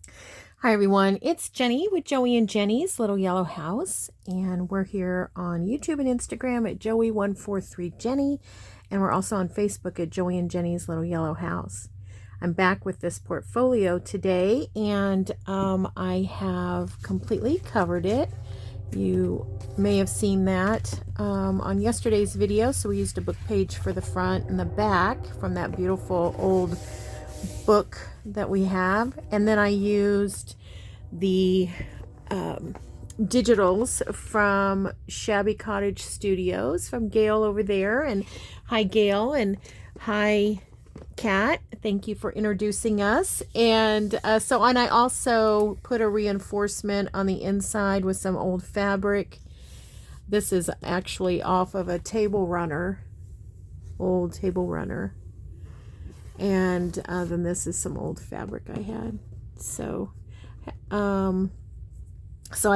Hi everyone, it's Jenny with Joey and Jenny's Little Yellow House, and we're here on YouTube and Instagram at Joey143Jenny, and we're also on Facebook at Joey and Jenny's Little Yellow House. I'm back with this portfolio today, and I have completely covered it. You may have seen that on yesterday's video, so we used a book page for the front and the back from that beautiful old book that we have, and then I used the digitals from Shabby Cottage Studios from Gail over there. And hi Gail, and hi Kat, thank you for introducing us. And and I also put a reinforcement on the inside with some old fabric. This is actually off of a table runner, old table runner. And then this is some old fabric I had. So I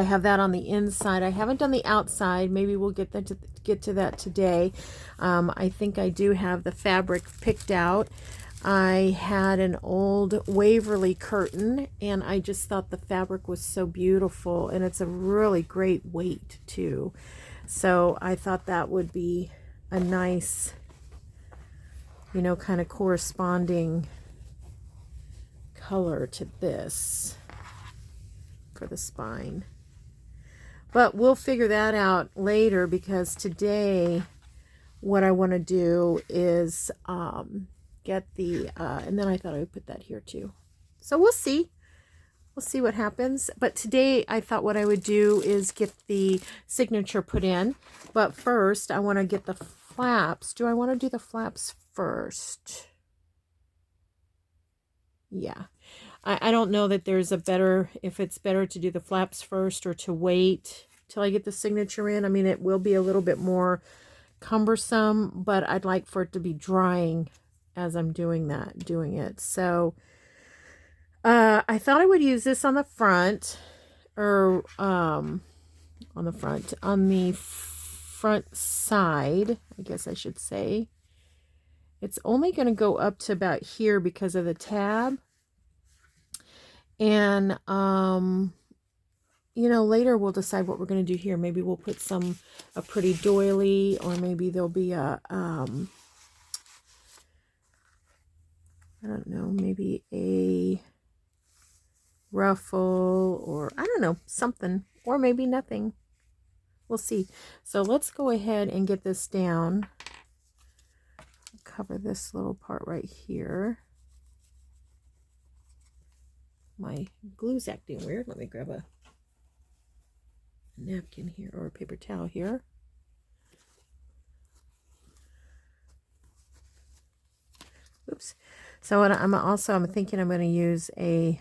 have that on the inside. I haven't done the outside. Maybe we'll get to that today. I think I do have the fabric picked out. I had an old Waverly curtain, and I just thought the fabric was so beautiful, and it's a really great weight too. So I thought that would be a nice, kind of corresponding color to this for the spine. But we'll figure that out later, because today what I want to do is get the and then I thought I would put that here too. So we'll see what happens. But today I thought what I would do is get the signature put in. But first I want to get the flaps. Do I want to do the flaps first? Yeah. I don't know that there's if it's better to do the flaps first or to wait till I get the signature in. I mean, it will be a little bit more cumbersome, but I'd like for it to be drying as I'm doing it. So I thought I would use this on the front, or on the front side, I guess I should say. It's only going to go up to about here because of the tab. And later we'll decide what we're going to do here. Maybe we'll put a pretty doily, or maybe there'll be a I don't know, maybe a ruffle, or I don't know, something, or maybe nothing. We'll see. So let's go ahead and get this down. Cover this little part right here. My glue's acting weird. Let me grab a napkin here, or a paper towel here. Oops. So I'm thinking I'm going to use a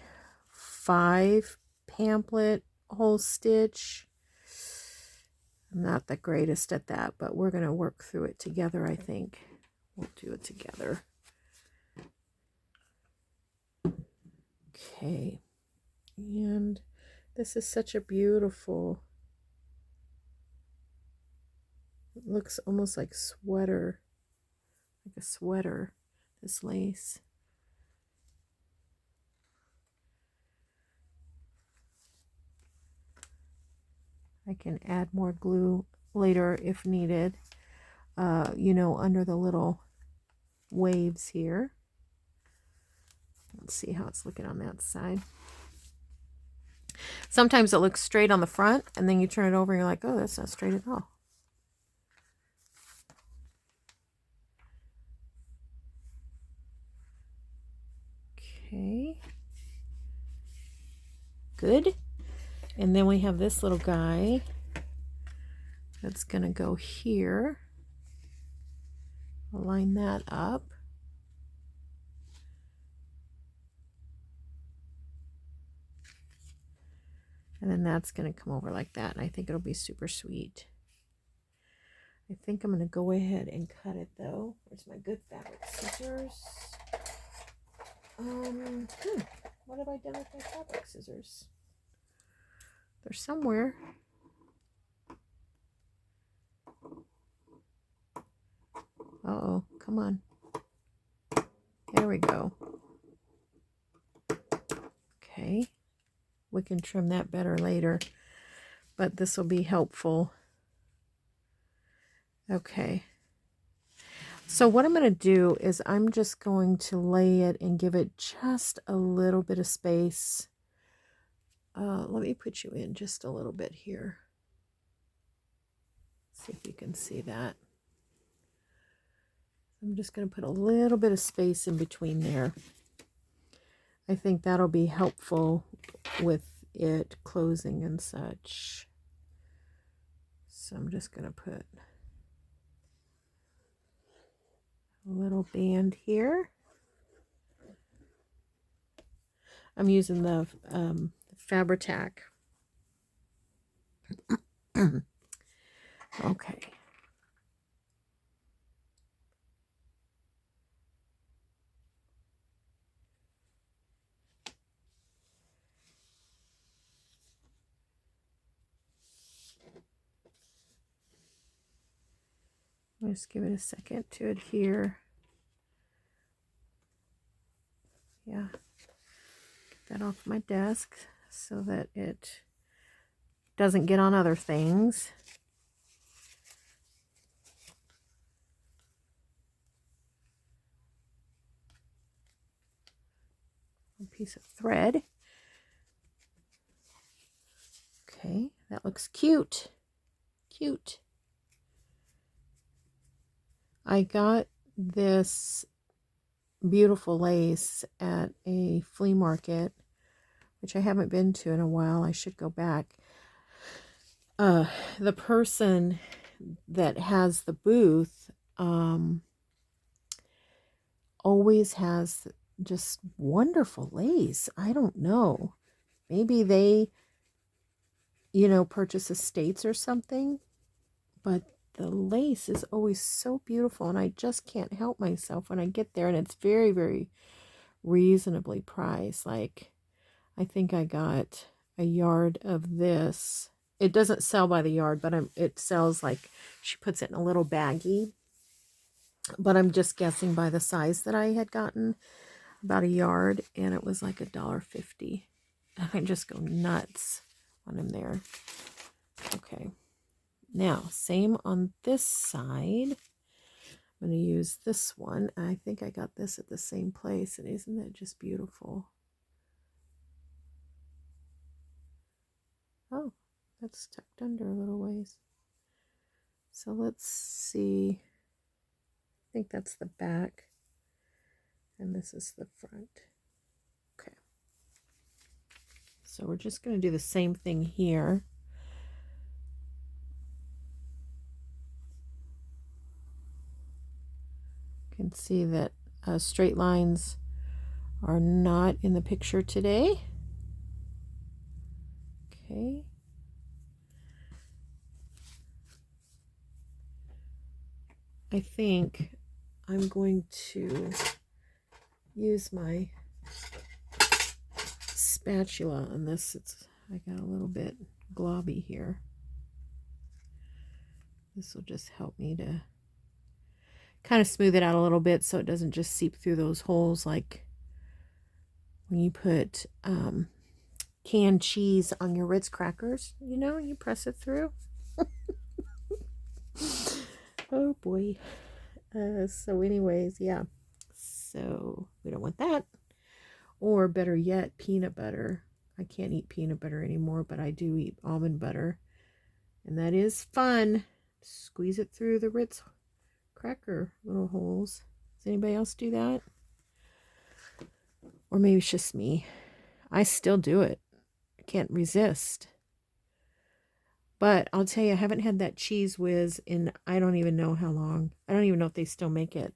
5 pamphlet hole stitch. I'm not the greatest at that, but we're going to work through it together. I think we'll do it together. Okay, and this is such a beautiful, it looks almost like a sweater, this lace. I can add more glue later if needed, under the little waves here. Let's see how it's looking on that side. Sometimes it looks straight on the front, and then you turn it over and you're like, oh, that's not straight at all. Okay. Good. And then we have this little guy that's going to go here. I'll line that up. And then that's going to come over like that. And I think it'll be super sweet. I think I'm going to go ahead and cut it though. Where's my good fabric scissors? What have I done with my fabric scissors? They're somewhere. Uh-oh, come on. There we go. Okay. We can trim that better later, but this will be helpful. Okay. So what I'm going to do is I'm just going to lay it and give it just a little bit of space. Let me put you in just a little bit here. See if you can see that. I'm just going to put a little bit of space in between there. I think that'll be helpful with it closing and such. So I'm just going to put a little band here. I'm using the Fabri-Tac. Okay. Just give it a second to adhere. Yeah. Get that off my desk so that it doesn't get on other things. A piece of thread. Okay, that looks cute. Cute. I got this beautiful lace at a flea market, which I haven't been to in a while. I should go back. The person that has the booth always has just wonderful lace. I don't know. Maybe they, purchase estates or something, but the lace is always so beautiful, and I just can't help myself when I get there, and it's very, very reasonably priced. Like, I think I got a yard of this. It doesn't sell by the yard, but it sells, like, she puts it in a little baggie, but I'm just guessing by the size that I had gotten, about a yard, and it was like $1.50. I just go nuts when I'm there. Okay. Now, same on this side. I'm going to use this one. I think I got this at the same place, and isn't that just beautiful? Oh, that's tucked under a little ways. So let's see. I think that's the back, and this is the front. Okay. So we're just going to do the same thing here. You can see that straight lines are not in the picture today. Okay. I think I'm going to use my spatula on this. I got a little bit globby here. This will just help me to kind of smooth it out a little bit so it doesn't just seep through those holes like when you put canned cheese on your Ritz crackers. You press it through. Oh boy. So anyways, yeah. So we don't want that. Or better yet, peanut butter. I can't eat peanut butter anymore, but I do eat almond butter. And that is fun. Squeeze it through the Ritz cracker little holes. Does anybody else do that? Or maybe it's just me. I still do it. I can't resist. But I'll tell you, I haven't had that Cheese Whiz in I don't even know how long. I don't even know if they still make it.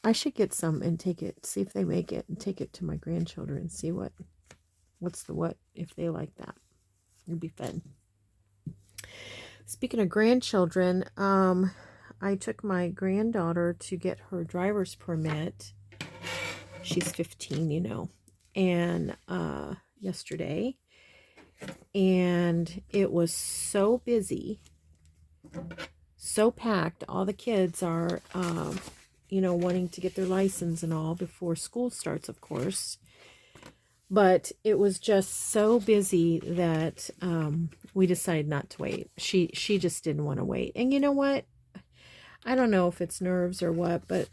I should get some and take it, see if they make it, and take it to my grandchildren and see what's the what, if they like that. It'd be fun. Speaking of grandchildren, I took my granddaughter to get her driver's permit. She's 15, and yesterday. And it was so busy, so packed. All the kids are, wanting to get their license and all before school starts, of course. But it was just so busy that we decided not to wait. She just didn't want to wait. And you know what? I don't know if it's nerves or what, but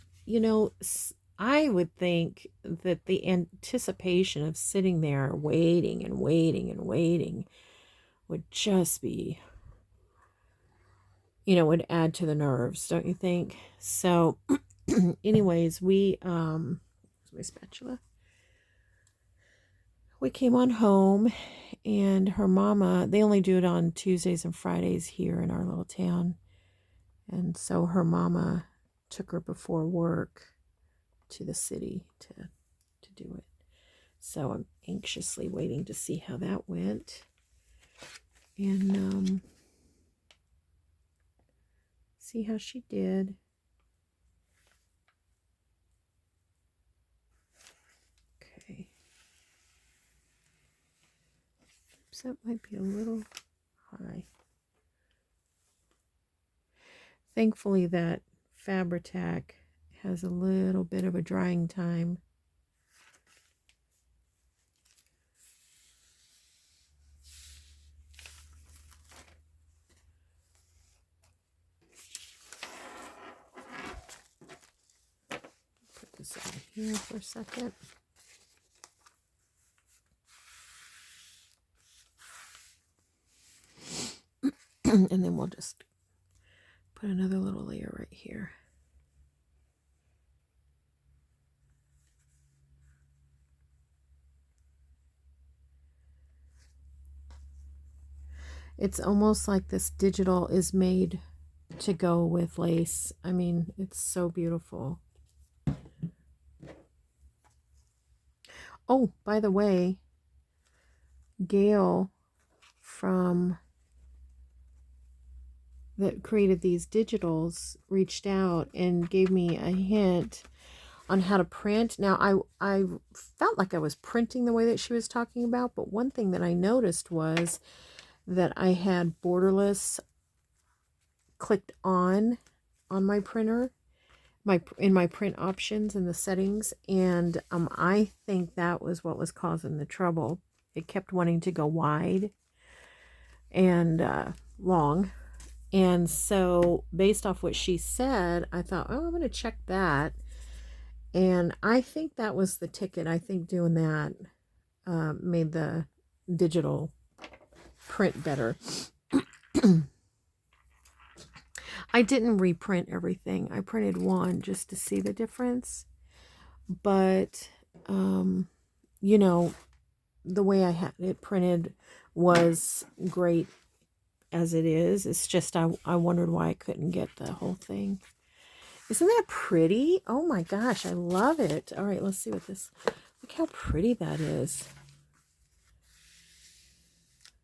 I would think that the anticipation of sitting there waiting and waiting and waiting would just be, would add to the nerves, don't you think? So, anyways, my spatula. We came on home, and her mama, they only do it on Tuesdays and Fridays here in our little town. And so her mama took her before work to the city to do it. So I'm anxiously waiting to see how that went. And see how she did. Okay. Oops, that might be a little high. Thankfully, that Fabri-Tac has a little bit of a drying time. Put this on here for a second. And then we'll just put another little layer right here. It's almost like this digital is made to go with lace. I mean, it's so beautiful. Oh, by the way, Gail that created these digitals reached out and gave me a hint on how to print. Now, I felt like I was printing the way that she was talking about, but one thing that I noticed was that I had borderless clicked on my printer, in my print options in the settings, and I think that was what was causing the trouble. It kept wanting to go wide and long. And so based off what she said, I thought, oh, I'm going to check that. And I think that was the ticket. I think doing that made the digital print better. I didn't reprint everything. I printed one just to see the difference. But, the way I had it printed was great as it is. It's just I wondered why I couldn't get the whole thing. Isn't that pretty? Oh my gosh, I love it. All right, let's see what this... Look how pretty that is.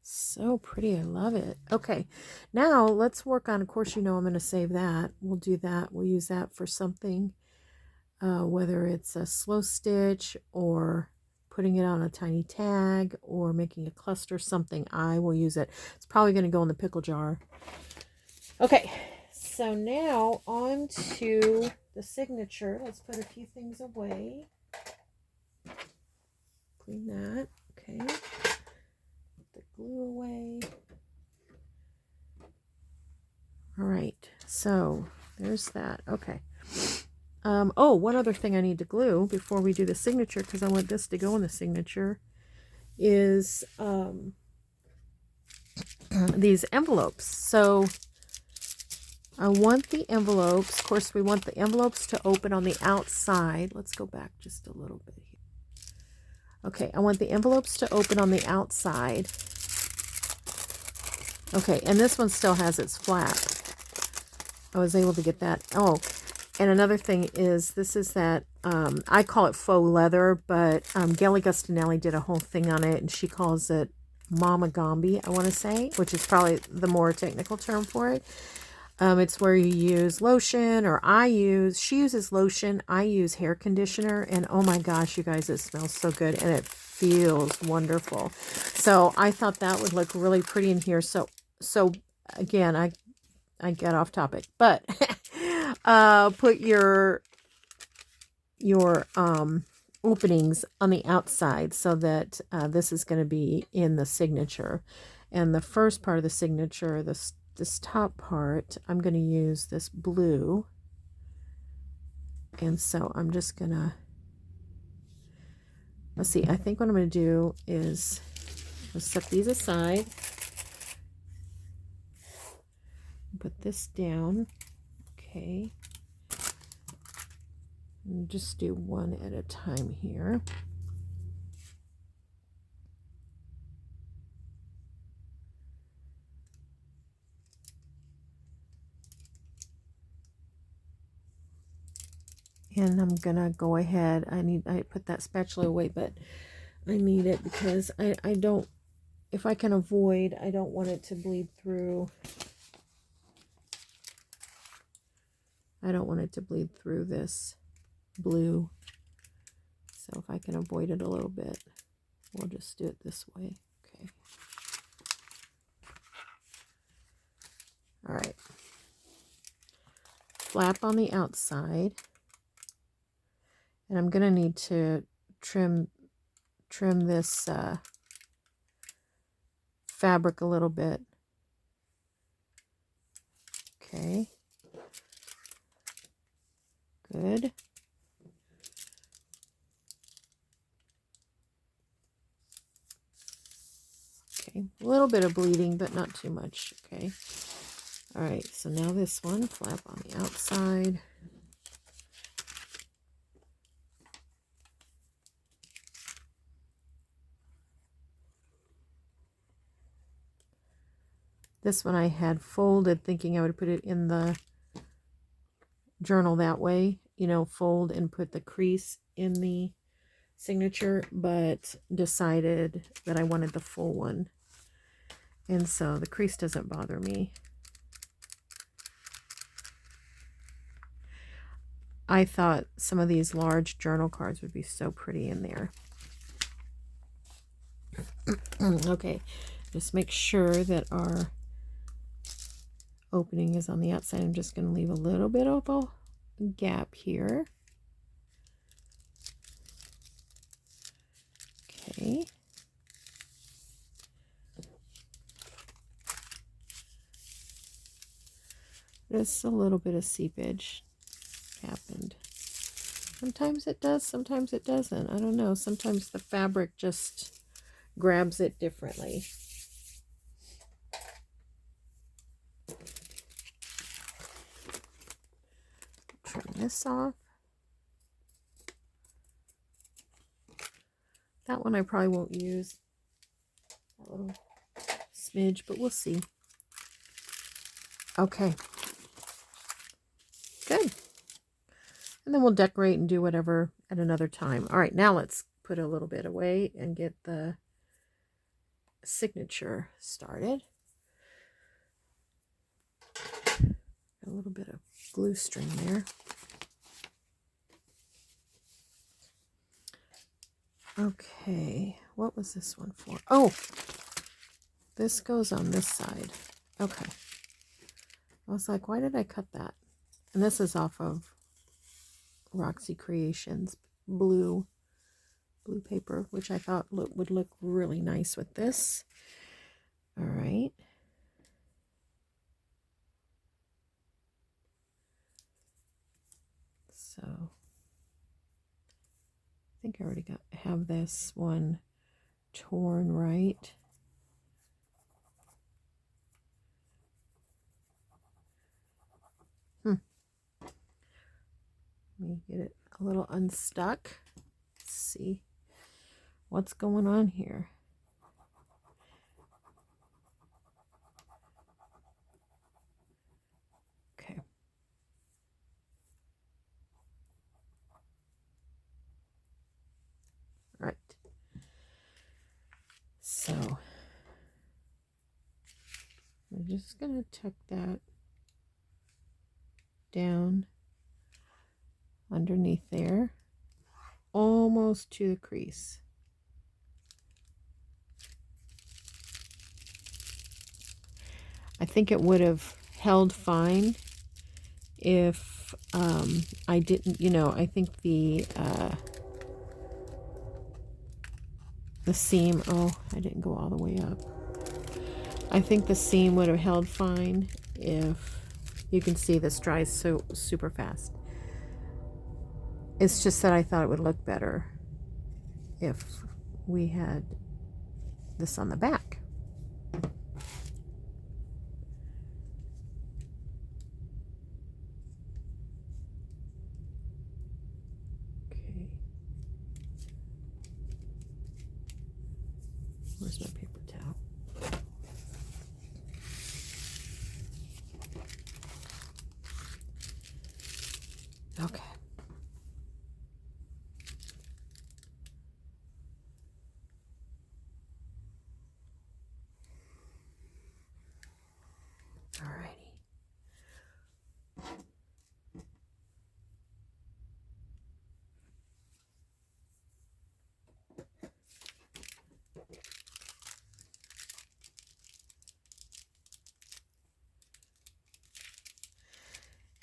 So pretty. I love it. Okay, now let's work on, of course, I'm going to save that. We'll do that. We'll use that for something, whether it's a slow stitch or putting it on a tiny tag or making a cluster, something. I will use it. It's probably going to go in the pickle jar. Okay, so now on to the signature. Let's put a few things away. Clean that. Okay. Glue away. All right, so there's that. Okay. Oh, one other thing I need to glue before we do the signature, because I want this to go in the signature, is these envelopes. So I want the envelopes. Of course, we want the envelopes to open on the outside. Let's go back just a little bit here. Okay, I want the envelopes to open on the outside. Okay, and this one still has its flap. I was able to get that. Oh, and another thing is, this is that, I call it faux leather, but Gelly Gustinelli did a whole thing on it, and she calls it Mama Gambi, I want to say, which is probably the more technical term for it. It's where you use lotion, or she uses lotion, I use hair conditioner, and oh my gosh, you guys, it smells so good, and it feels wonderful. So I thought that would look really pretty in here. So again, I get off topic, but put your openings on the outside so that this is going to be in the signature. And the first part of the signature, this top part, I'm going to use this blue. And so I'm just going to, let's see, I think what I'm going to do is I'll set these aside. Put this down. Okay. And just do one at a time here. And I'm gonna go ahead, I put that spatula away, but I need it because I don't, if I can avoid, I don't want it to bleed through. I don't want it to bleed through this blue. So if I can avoid it a little bit, we'll just do it this way. Okay. All right. Flap on the outside. And I'm going to need to trim this fabric a little bit. Okay. Good. Okay, a little bit of bleeding, but not too much. Okay. All right, so now this one, flap on the outside. This one I had folded, thinking I would put it in the journal that way, you know, fold and put the crease in the signature, but decided that I wanted the full one. And so the crease doesn't bother me. I thought some of these large journal cards would be so pretty in there. Okay, just make sure that our opening is on the outside. I'm just going to leave a little bit of a gap here. Okay. Just a little bit of seepage happened. Sometimes it does, sometimes it doesn't. I don't know. Sometimes the fabric just grabs it differently. Trim this off. That one I probably won't use. That little smidge, but we'll see. Okay. Good. And then we'll decorate and do whatever at another time. All right, now let's put a little bit away and get the signature started. A little bit of glue string there. Okay, what was this one for? Oh, this goes on this side. Okay. I was like, why did I cut that? And this is off of Roxy Creations blue paper, which I thought would look really nice with this. All right. So I think I already have this one torn right. Let me get it a little unstuck. Let's see what's going on here. Okay. All right. So I'm just going to tuck that down underneath there, almost to the crease. I think it would have held fine if I didn't, you know, I think the the seam, oh, I didn't go all the way up. I think the seam would have held fine if, you can see this dries so super fast. It's just that I thought it would look better if we had this on the back. Okay. Where's my paper towel? Okay. Alrighty.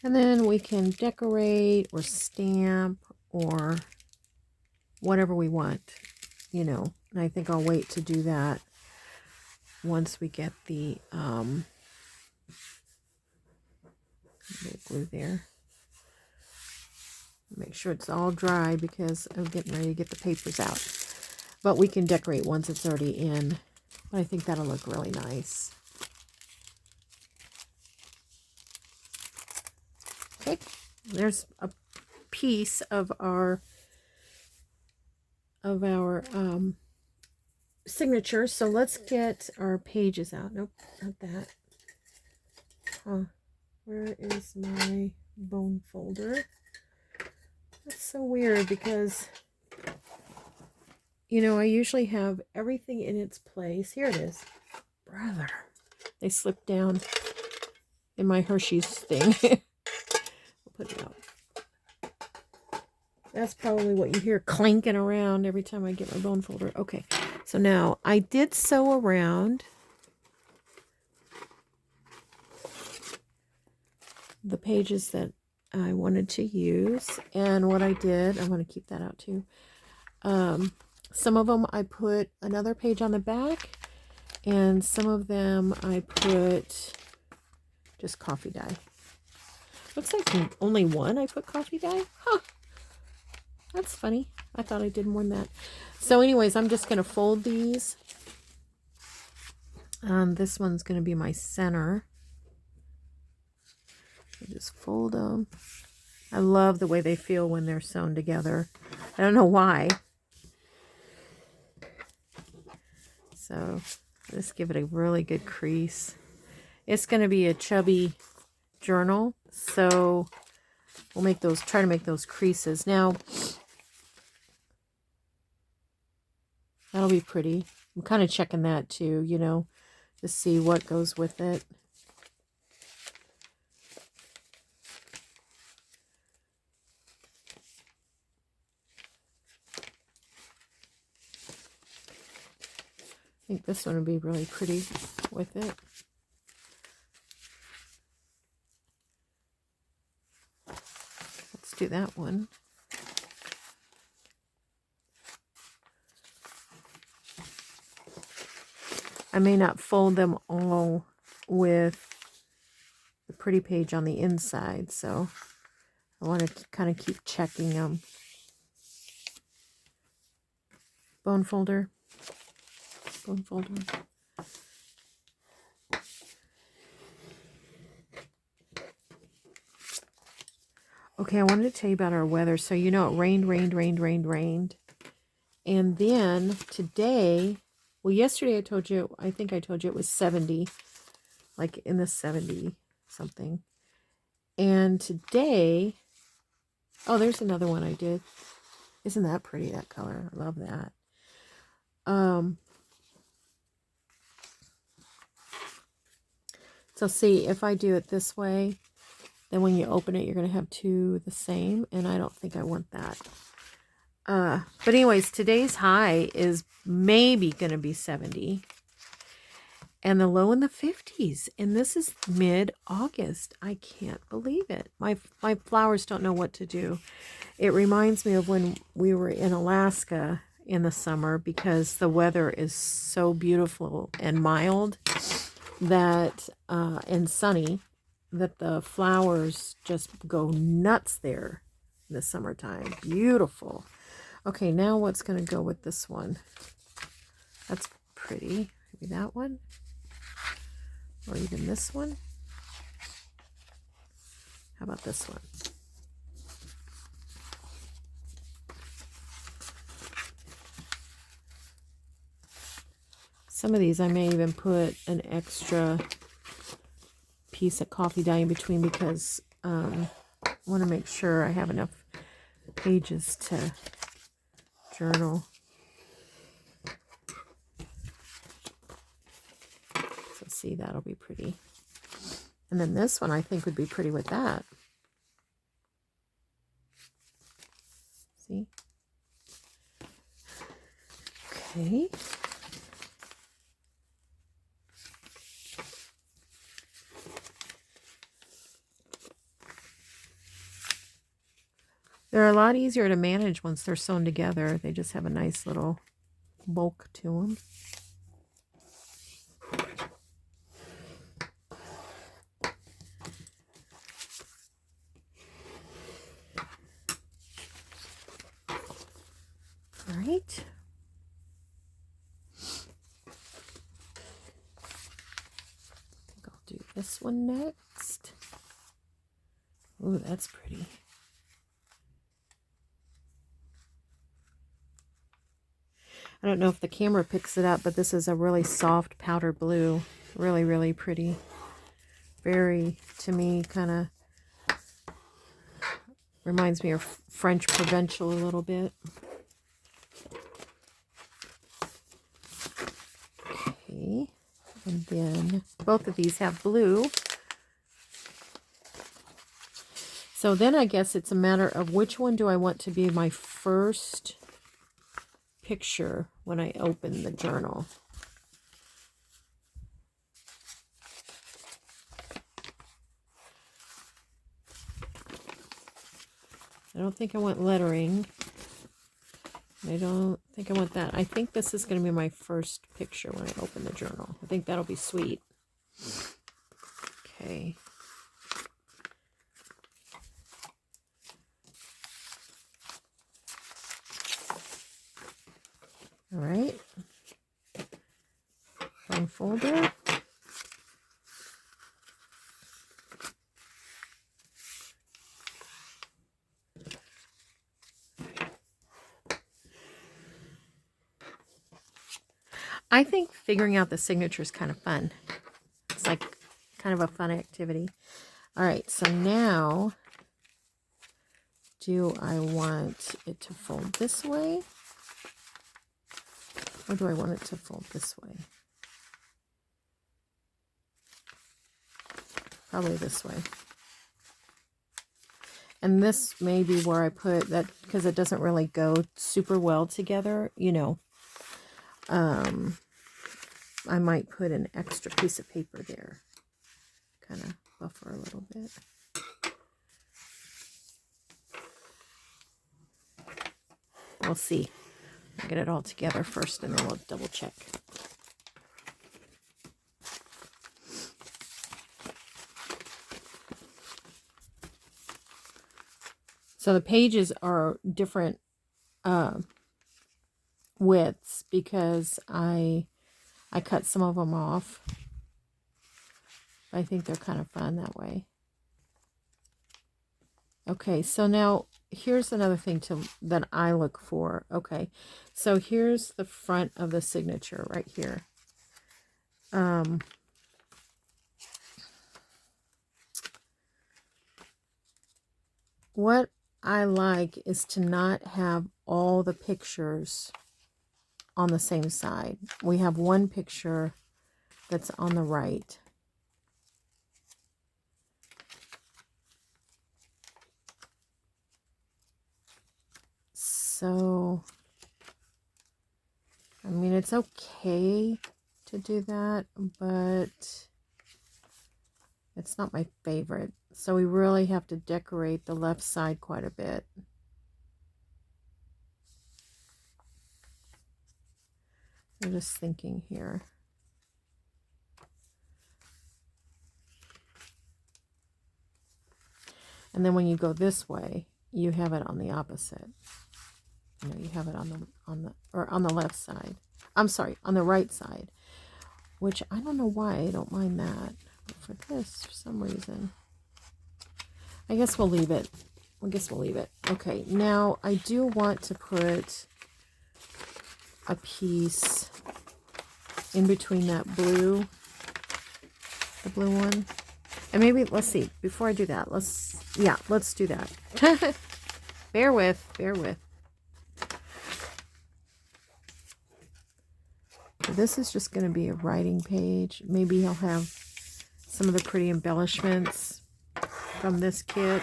And then we can decorate or stamp or whatever we want, you know. And I think I'll wait to do that once we get the glue there. Make sure it's all dry because I'm getting ready to get the papers out. But we can decorate once it's already in. But I think that'll look really nice. Okay, there's a piece of our signature. So let's get our pages out. Nope, not that. Where is my bone folder? That's so weird because, you know, I usually have everything in its place. Here it is. Brother, they slipped down in my Hershey's thing. Put it out. That's probably what you hear clanking around every time I get my bone folder. Okay, so now I did sew around the pages that I wanted to use, and what I did, I'm going to keep that out too. Some of them I put another page on the back, and some of them I put just coffee dye. Looks like only one I put coffee dye. Huh. That's funny. I thought I did more than that. So anyways, I'm just going to fold these. This one's going to be my center. I just fold them. I love the way they feel when they're sewn together. I don't know why. So just give it a really good crease. It's going to be a chubby journal, so we'll make those, try to make those creases. Now that'll be pretty. I'm kind of checking that too, you know, to see what goes with it. I think this one would be really pretty with it. Do that one. I may not fold them all with the pretty page on the inside, so I want to kind of keep checking them. Bone folder. Bone folder. Okay, I wanted to tell you about our weather. So, you know, it rained. And then today, well, yesterday I think I told you it was 70, like in the 70 something. And today, oh, there's another one I did. Isn't that pretty, that color? I love that. So see, if I do it this way, then when you open it, you're going to have two the same, and I don't think I want that. But anyways, today's high is maybe going to be 70, and the low in the 50s, and this is mid-August. I can't believe it. My flowers don't know what to do. It reminds me of when we were in Alaska, in the summer because the weather is so beautiful and mild that and sunny that the flowers just go nuts there in the summertime. Beautiful. Okay, now what's going to go with this one? That's pretty. Maybe that one, or even this one. How about this one? Some of these I may even put an extra piece of coffee dye in between because I want to make sure I have enough pages to journal. So see, that'll be pretty. And then this one I think would be pretty with that. See? Okay. They're a lot easier to manage once they're sewn together. They just have a nice little bulk to them. All right. I think I'll do this one next. Ooh, that's pretty. I don't know if the camera picks it up, but this is a really soft powder blue. Really, really pretty. Very, to me, kind of reminds me of French Provençal a little bit. Okay. And then both of these have blue. So then I guess it's a matter of which one do I want to be my first picture when I open the journal. I don't think I want lettering. I don't think I want that. I think this is going to be my first picture when I open the journal. I think that'll be sweet. Okay. All right. Unfold it. I think figuring out the signature is kind of fun. It's like kind of a fun activity. All right, so now do I want it to fold this way? Or do I want it to fold this way? Probably this way. And this may be where I put that, because it doesn't really go super well together, you know. I might put an extra piece of paper there. Kind of buffer a little bit. We'll see. I'll get it all together first and then we'll double check. So the pages are different widths because I cut some of them off. I think they're kind of fun that way. Okay, so now here's another thing that I look for. Okay, so here's the front of the signature right here. What I like is to not have all the pictures on the same side. We have one picture that's on the right. So, I mean, it's okay to do that, but it's not my favorite. So we really have to decorate the left side quite a bit. I'm just thinking here. And then when you go this way, you have it on the opposite. You know, you have it on the left side. I'm sorry, on the right side. Which I don't know why I don't mind that. But for this, for some reason, I guess we'll leave it. I guess we'll leave it. Okay, now I do want to put a piece in between that blue, the blue one. And maybe, let's see, before I do that, let's do that. Bear with. This is just going to be a writing page. Maybe I'll have some of the pretty embellishments from this kit.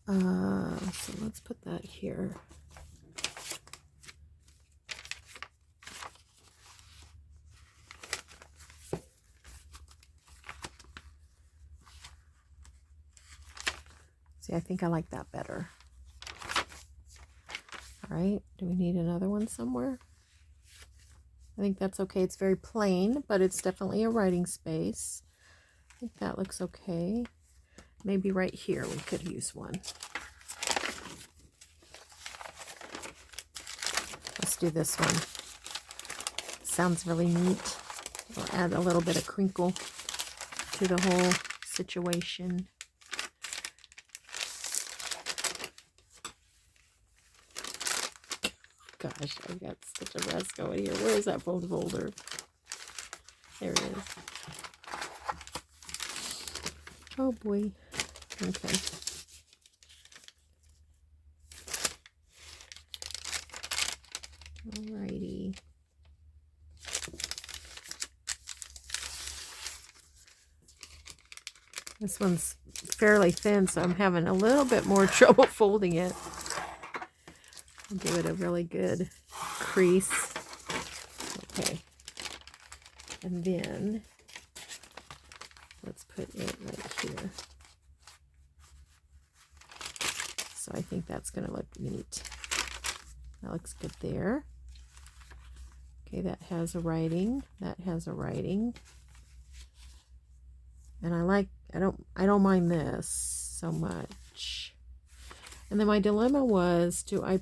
So let's put that here. See, I think I like that better. All right, do we need another one somewhere? I think that's okay. It's very plain, but it's definitely a writing space. I think that looks okay. Maybe right here we could use one. Let's do this one. Sounds really neat. We'll add a little bit of crinkle to the whole situation. Gosh, I've got such a mess going here. Where is that phone folder? There it is. Oh boy. Okay. Alrighty. This one's fairly thin, so I'm having a little bit more trouble folding it. I'll give it a really good crease. Okay. And then let's put it right here. So I think that's going to look neat. That looks good there. Okay, that has a writing. That has a writing. And I don't mind this so much. And then my dilemma was, do I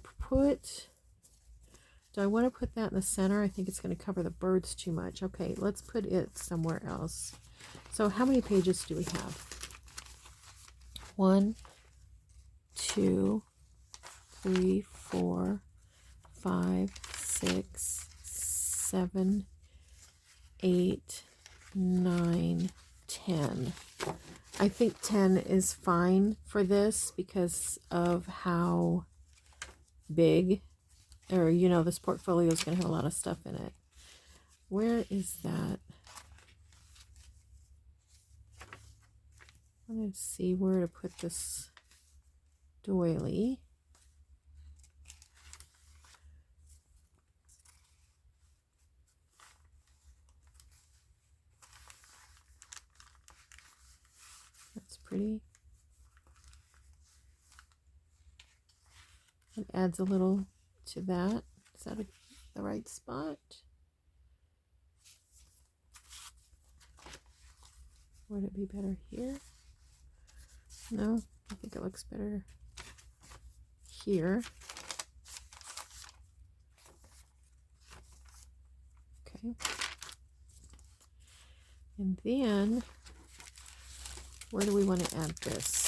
want to put that in the center? I think it's going to cover the birds too much. Okay, let's put it somewhere else. So how many pages do we have? 1, 2, 3, 4, 5, 6, 7, 8, 9, 10. I think 10 is fine for this because of how big, or you know, this portfolio is going to have a lot of stuff in it. Where is that? I want to see where to put this doily. That's pretty. It adds a little to that. Is that the right spot? Would it be better here? No, I think it looks better here. Okay. And then, where do we want to add this?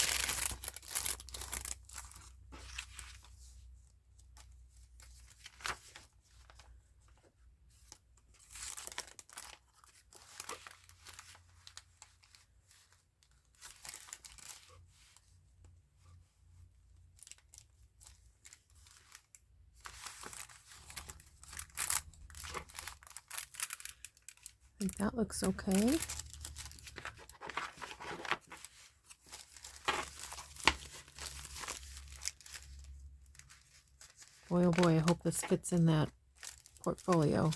I think that looks okay. Boy, oh boy, I hope this fits in that portfolio.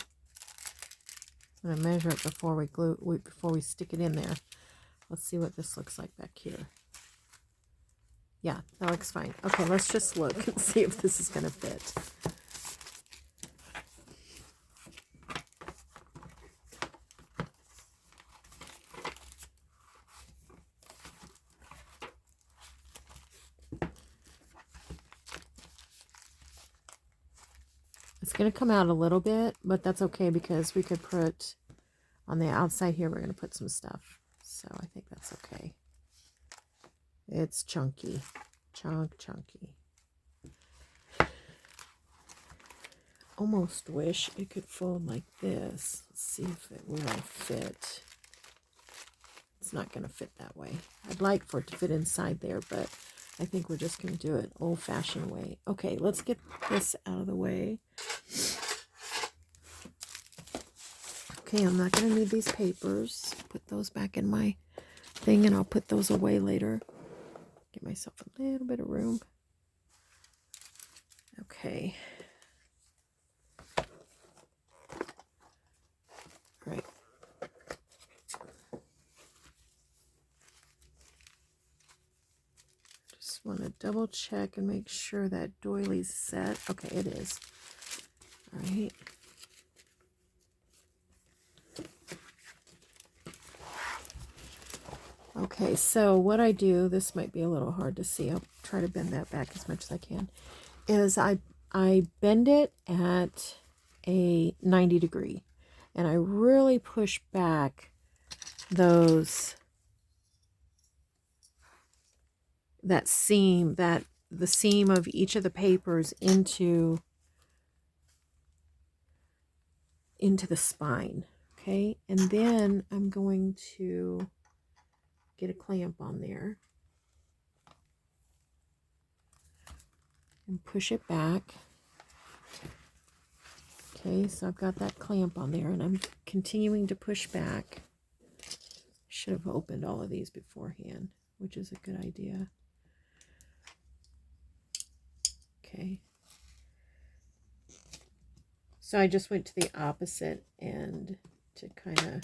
I'm gonna measure it before we stick it in there. Let's see what this looks like back here. Yeah, that looks fine. Okay, let's just look and see if this is gonna fit. going to come out a little bit, but that's okay because we could put on the outside here, we're going to put some stuff. So I think that's okay. It's chunky. Chunky. Almost wish it could fold like this. Let's see if it will fit. It's not going to fit that way. I'd like for it to fit inside there, but I think we're just going to do it old-fashioned way. Okay, let's get this out of the way. Okay, I'm not going to need these papers. Put those back in my thing, and I'll put those away later. Give myself a little bit of room. Okay. All right. Just want to double check and make sure that doily's set. Okay, it is. All right. Okay, so what I do, this might be a little hard to see. I'll try to bend that back as much as I can. Is I bend it at a 90 degree, and I really push back that seam, the seam of each of the papers into the spine. Okay, and then I'm going to get a clamp on there and push it back. Okay, so I've got that clamp on there, and I'm continuing to push back. Should have opened all of these beforehand, which is a good idea. Okay. So I just went to the opposite end to kind of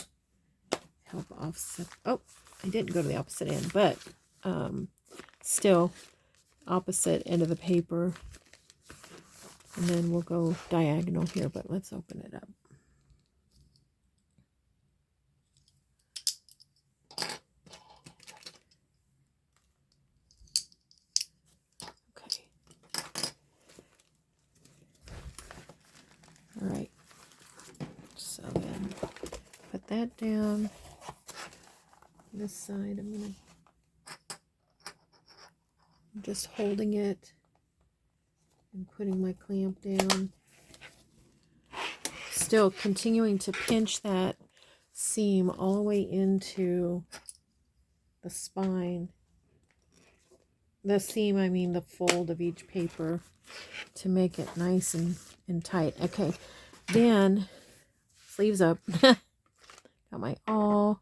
help offset. Oh, I didn't go to the opposite end, but still opposite end of the paper. And then we'll go diagonal here, but let's open it up. Okay. All right. So then put that down. This side, I'm just holding it and putting my clamp down. Still continuing to pinch that seam all the way into the spine. The seam, I mean the fold of each paper, to make it nice and tight. Okay, then sleeves up. Got my awl,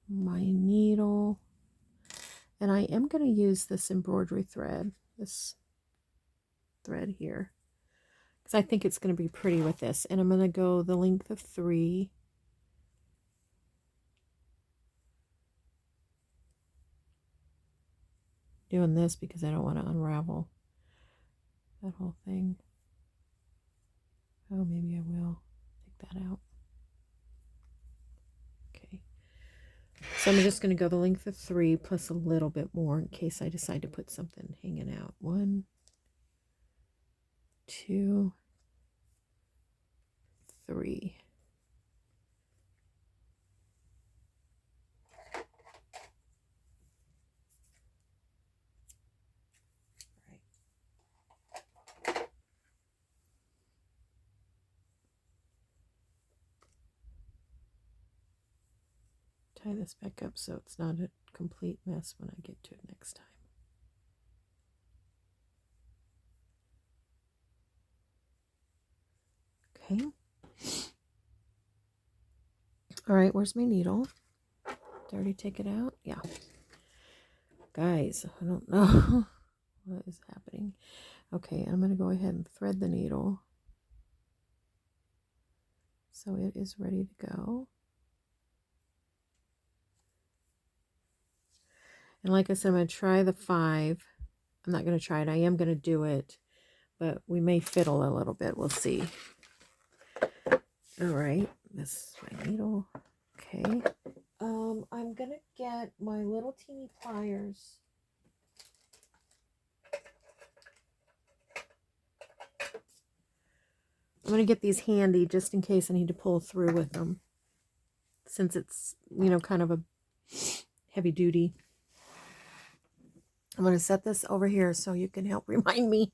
my needle, and I am going to use this embroidery thread, this thread here, because I think it's going to be pretty with this. And I'm going to go the length of 3. Doing this because I don't want to unravel that whole thing. Oh, maybe I will take that out. Okay. So I'm just going to go the length of 3 plus a little bit more in case I decide to put something hanging out. 1, 2, 3. Tie this back up so it's not a complete mess when I get to it next time. Okay. All right, where's my needle? Did I already take it out? Yeah. Guys, I don't know what is happening. Okay, I'm going to go ahead and thread the needle. So it is ready to go. And like I said, I'm going to try the 5. I'm not going to try it. I am going to do it, but we may fiddle a little bit. We'll see. All right, this is my needle. Okay. I'm going to get my little teeny pliers. I'm going to get these handy just in case I need to pull through with them, since it's, you know, kind of a heavy duty. I'm going to set this over here so you can help remind me.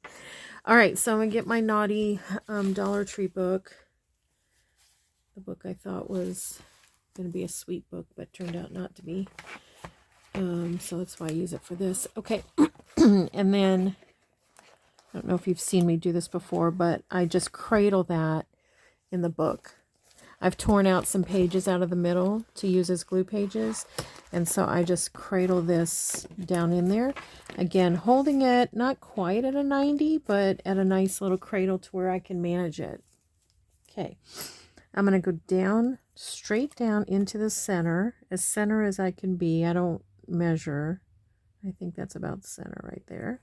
All right, so I'm going to get my naughty Dollar Tree book. The book I thought was going to be a sweet book, but turned out not to be. So that's why I use it for this. Okay, and then, I don't know if you've seen me do this before, but I just cradle that in the book. I've torn out some pages out of the middle to use as glue pages. And so I just cradle this down in there. Again, holding it not quite at a 90, but at a nice little cradle to where I can manage it. Okay. I'm going to go down, straight down into the center as I can be. I don't measure. I think that's about the center right there.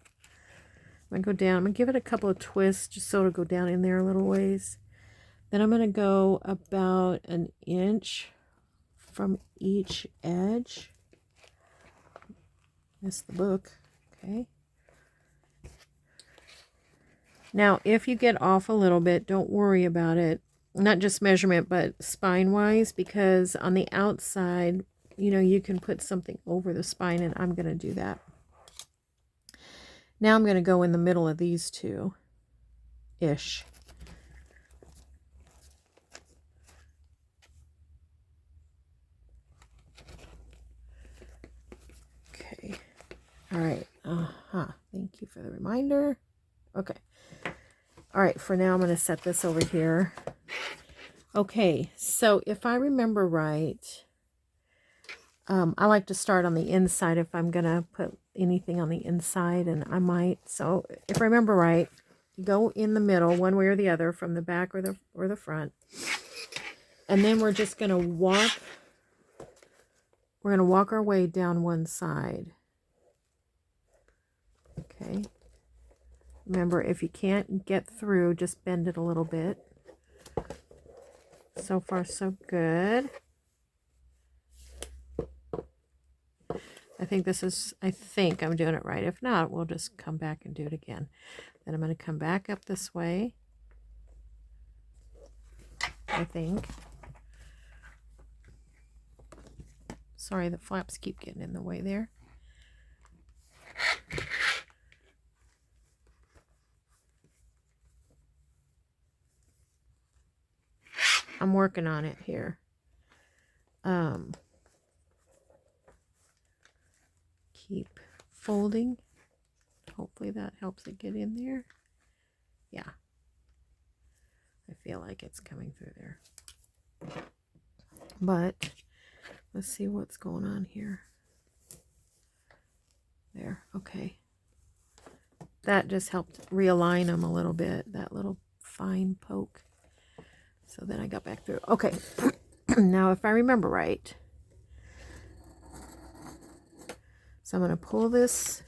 I'm going to go down. I'm going to give it a couple of twists just so it'll go down in there a little ways. Then I'm going to go about an inch from each edge. That's the book. Okay. Now, if you get off a little bit, don't worry about it. Not just measurement, but spine-wise, because on the outside, you know, you can put something over the spine, and I'm going to do that. Now I'm going to go in the middle of these two-ish. Okay. All right. Thank you for the reminder. Okay. All right. For now, I'm going to set this over here. Okay. So if I remember right, I like to start on the inside if I'm going to put anything on the inside, and I might. So if I remember right, go in the middle one way or the other, from the back or the front. And then we're just going to walk. We're going to walk our way down one side. Okay. Remember, if you can't get through, just bend it a little bit. So far, so good. I think I'm doing it right. If not, we'll just come back and do it again. Then I'm going to come back up this way. I think. Sorry, the flaps keep getting in the way there. I'm working on it here. Keep folding. Hopefully that helps it get in there. Yeah. I feel like it's coming through there. But let's see what's going on here. There. Okay. That just helped realign them a little bit. That little fine poke. So then I got back through. Okay. Now, if I remember right, so I'm going to pull this.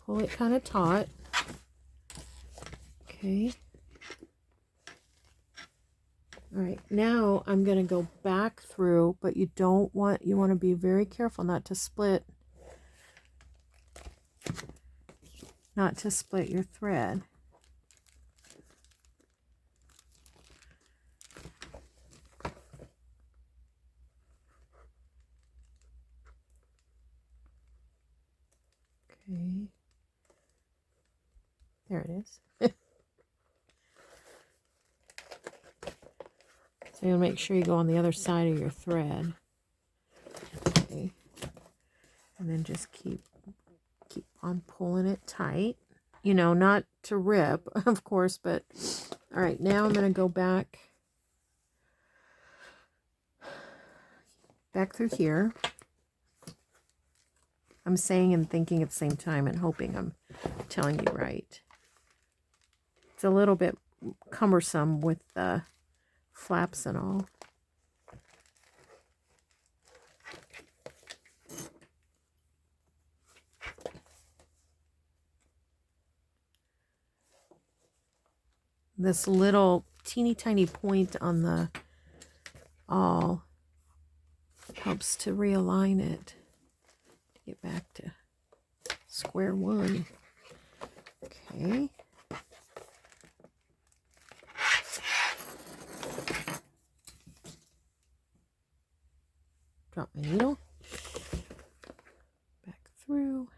Pull it kind of taut. Okay. All right. Now I'm going to go back through, but you want to be very careful not to split. Not to split your thread. Okay. There it is. So you'll make sure you go on the other side of your thread. Okay. And then just keep on pulling it tight. You know, not to rip, of course, but all right, now I'm going to go back through here. I'm saying and thinking at the same time and hoping I'm telling you right. It's a little bit cumbersome with the flaps and all. This little teeny tiny point on the awl helps to realign it. Get back to square one. Okay. Drop my needle. Back through.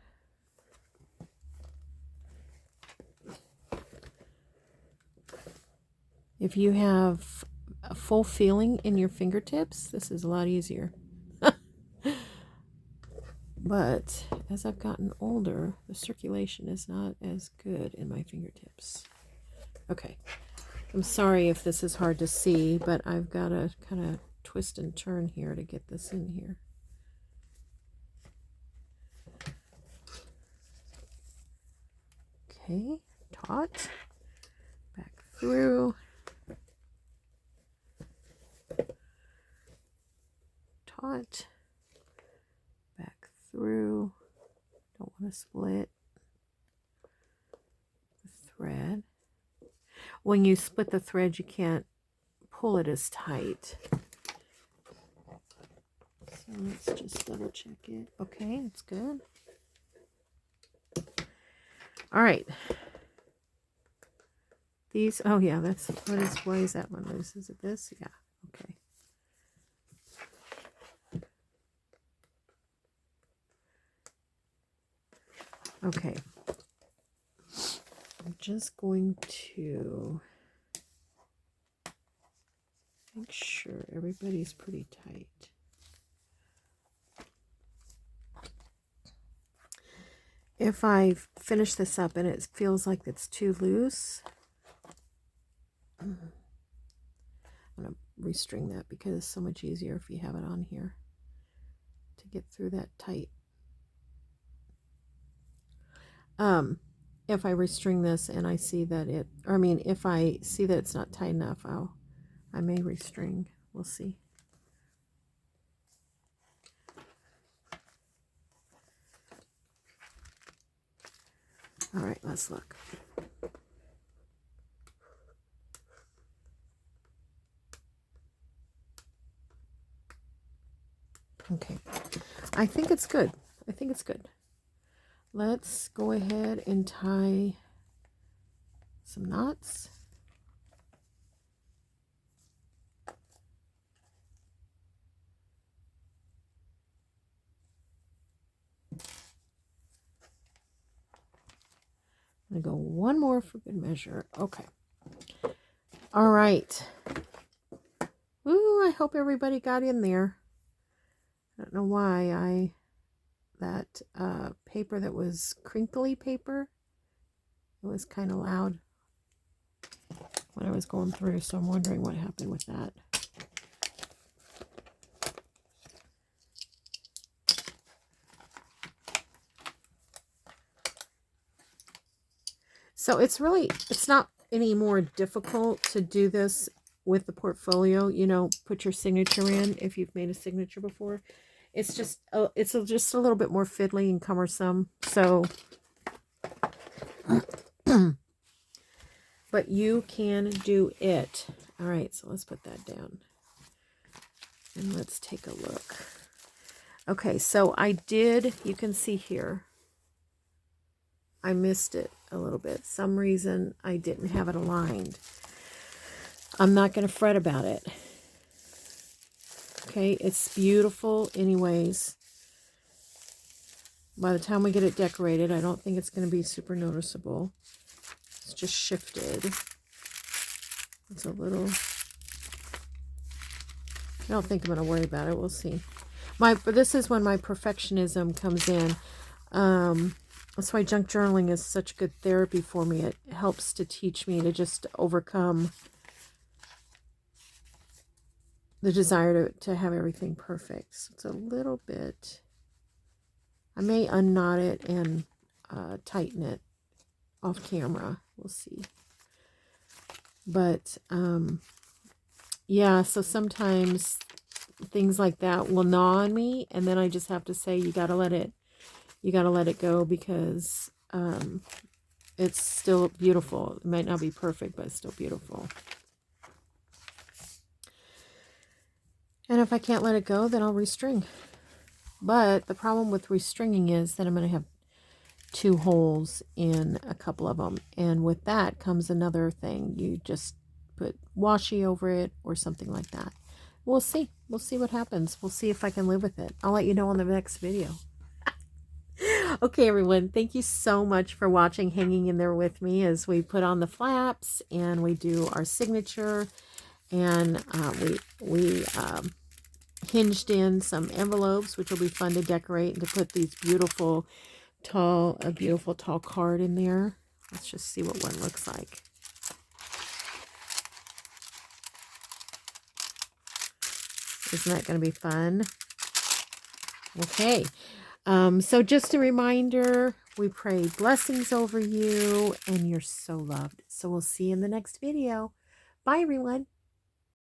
If you have a full feeling in your fingertips, this is a lot easier. But as I've gotten older, the circulation is not as good in my fingertips. Okay. I'm sorry if this is hard to see, but I've got to kind of twist and turn here to get this in here. Okay, taut, back through, taut, back through, don't want to split the thread. When you split the thread, you can't pull it as tight. So let's just double check it. Okay, it's good. All right. These, oh yeah, that's, why is that one loose? Is it this? Yeah, okay. Okay. I'm just going to make sure everybody's pretty tight. If I finish this up and it feels like it's too loose, I'm going to restring that because it's so much easier if you have it on here to get through that tight. If I restring this and I see that it, or I mean, if I see that it's not tight enough, I may restring. We'll see. All right, let's look. Okay, I think it's good. I think it's good. Let's go ahead and tie some knots. I'm going to go one more for good measure. Okay. All right. Ooh, I hope everybody got in there. I don't know why that paper that was crinkly paper, it was kind of loud when I was going through, so I'm wondering what happened with that. So it's not any more difficult to do this with the portfolio, you know, put your signature in if you've made a signature before. It's just just a little bit more fiddly and cumbersome. So, but you can do it. All right, so let's put that down. And let's take a look. Okay, so I did, you can see here, I missed it a little bit. Some reason I didn't have it aligned. I'm not going to fret about it. Okay, it's beautiful anyways. By the time we get it decorated, I don't think it's going to be super noticeable. It's just shifted. It's a little... I don't think I'm going to worry about it. We'll see. But this is when my perfectionism comes in. That's why junk journaling is such good therapy for me. It helps to teach me to just overcome the desire to have everything perfect. So it's a little bit... I may unknot it and tighten it off camera. We'll see. But, yeah, so sometimes things like that will gnaw on me, and then I just have to say, you gotta let it go, because it's still beautiful. It might not be perfect, but it's still beautiful. And if I can't let it go, then I'll restring. But the problem with restringing is that I'm going to have 2 holes in a couple of them. And with that comes another thing. You just put washi over it or something like that. We'll see. We'll see what happens. We'll see if I can live with it. I'll let you know in the next video. Okay, everyone, thank you so much for watching, hanging in there with me as we put on the flaps and we do our signature, and we hinged in some envelopes, which will be fun to decorate and to put these beautiful tall card in there. Let's just see what one looks like. Isn't that going to be fun? Okay. So just a reminder, we pray blessings over you and you're so loved. So we'll see you in the next video. Bye, everyone.